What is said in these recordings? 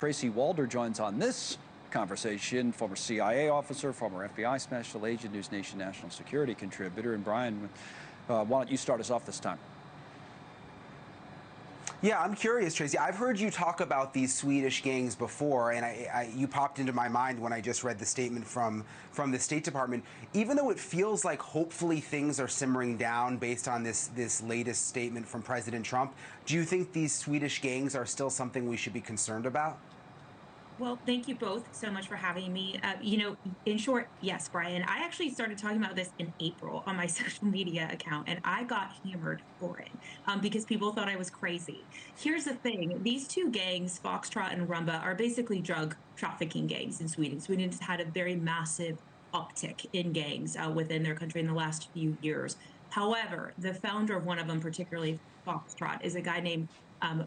Tracy Walder joins on this conversation, former CIA officer, former FBI special agent, NewsNation national security contributor. And Brian, why don't you start us off this time? Yeah, I'm curious, Tracy. I've heard you talk about these Swedish gangs before, and you popped into my mind when I just read the statement from the State Department. Even though it feels like hopefully things are simmering down based on this latest statement from President Trump, do you think these Swedish gangs are still something we should be concerned about? Well, thank you both so much for having me. In short, yes, Brian, I actually started talking about this in April on my social media account, and I got hammered for it because people thought I was crazy. Here's the thing. These two gangs, Foxtrot and Rumba, are basically drug trafficking gangs in Sweden. Sweden's had a very massive uptick in gangs within their country in the last few years. However, the founder of one of them, particularly Foxtrot, is a guy named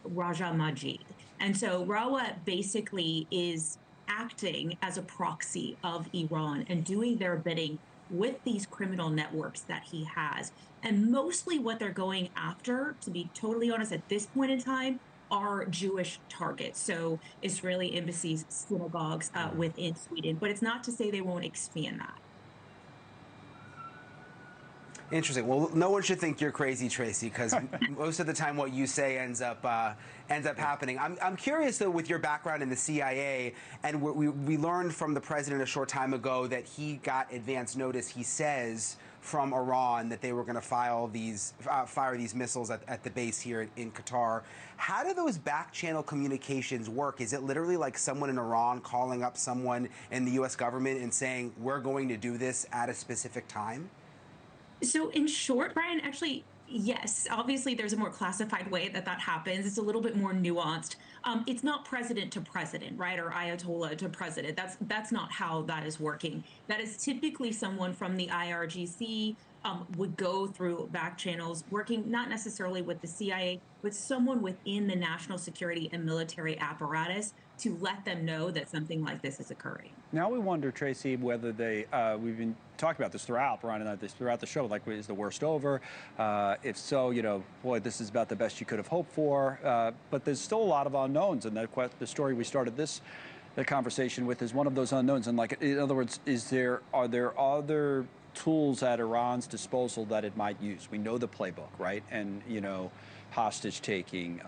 Raja Majid. And so Rawa basically is acting as a proxy of Iran and doing their bidding with these criminal networks that he has. And mostly what they're going after, to be totally honest, at this point in time, are Jewish targets. So Israeli embassies, synagogues within Sweden. But it's not to say they won't expand that. Interesting. Well, no one should think you're crazy, Tracy, because most of the time what you say ends up happening. I'm curious, though, with your background in the CIA, and we learned from the president a short time ago that he got advance notice, he says, from Iran that they were going to fire these missiles at the base here in Qatar. How do those back-channel communications work? Is it literally like someone in Iran calling up someone in the U.S. government and saying, we're going to do this at a specific time? So in short, Brian, actually, yes, obviously there's a more classified way that happens. It's a little bit more nuanced. It's not president to president, right? Or Ayatollah to president. That's not how that is working. That is typically someone from the IRGC would go through back channels, working not necessarily with the CIA, but someone within the national security and military apparatus to let them know that something like this is occurring. Now we wonder, Tracy, whether we've been talking about this throughout, Brian and I, throughout the show, like, is the worst over? If so, boy, this is about the best you could have hoped for. But there's still a lot of unknowns, and the story we started the conversation with is one of those unknowns. And, like, in other words, are there other tools at Iran's disposal that it might use? We know the playbook, right? And, hostage taking,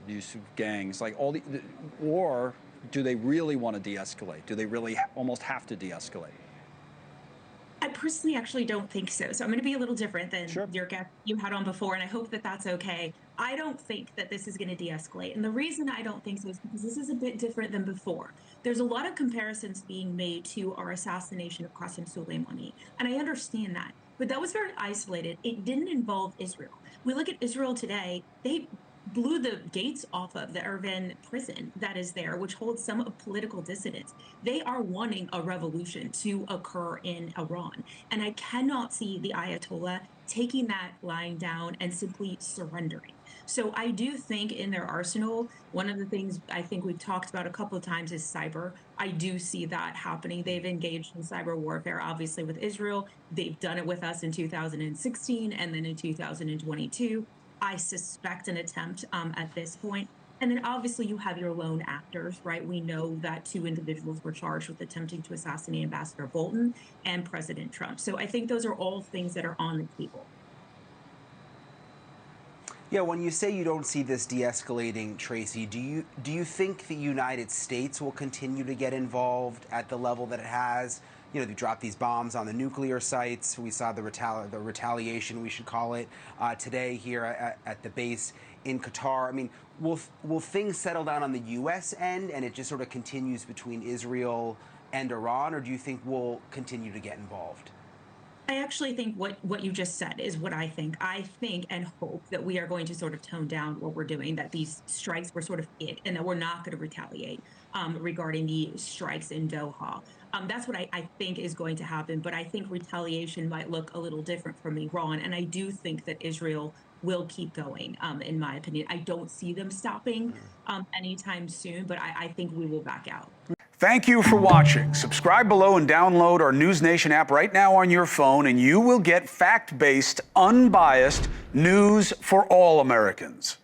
use of gangs, like or do they really want to de-escalate? Do they really almost have to de-escalate? I personally actually don't think so. So I'm going to be a little different than your guest you had on before, and I hope that that's okay. I don't think that this is going to de-escalate. And the reason I don't think so is because this is a bit different than before. There's a lot of comparisons being made to our assassination of Qasem Soleimani, and I understand that. But that was very isolated. It didn't involve Israel. We look at Israel today, they blew the gates off of the Ervin prison that is there, which holds some political dissidents. They are wanting a revolution to occur in Iran. And I cannot see the Ayatollah taking that lying down and simply surrendering. So I do think in their arsenal, one of the things I think we've talked about a couple of times is cyber. I do see that happening. They've engaged in cyber warfare, obviously, with Israel. They've done it with us in 2016 and then in 2022. I suspect an attempt at this point. And then obviously you have your lone actors, right? We know that 2 individuals were charged with attempting to assassinate Ambassador Bolton and President Trump. So I think those are all things that are on the table. Yeah, when you say you don't see this de-escalating, Tracy, do you think the United States will continue to get involved at the level that it has? They dropped these bombs on the nuclear sites. We saw the retaliation, we should call it, today here at the base in Qatar. I mean, will things settle down on the U.S. end and it just sort of continues between Israel and Iran, or do you think we'll continue to get involved? I actually think what you just said is what I think. I think and hope that we are going to sort of tone down what we're doing, that these strikes were sort of it, and that we're not going to retaliate regarding the strikes in Doha. That's what I think is going to happen, but I think retaliation might look a little different from Iran, and I do think that Israel will keep going, in my opinion. I don't see them stopping anytime soon, but I think we will back out. Thank you for watching. Subscribe below and download our NewsNation app right now on your phone, and you will get fact-based, unbiased news for all Americans.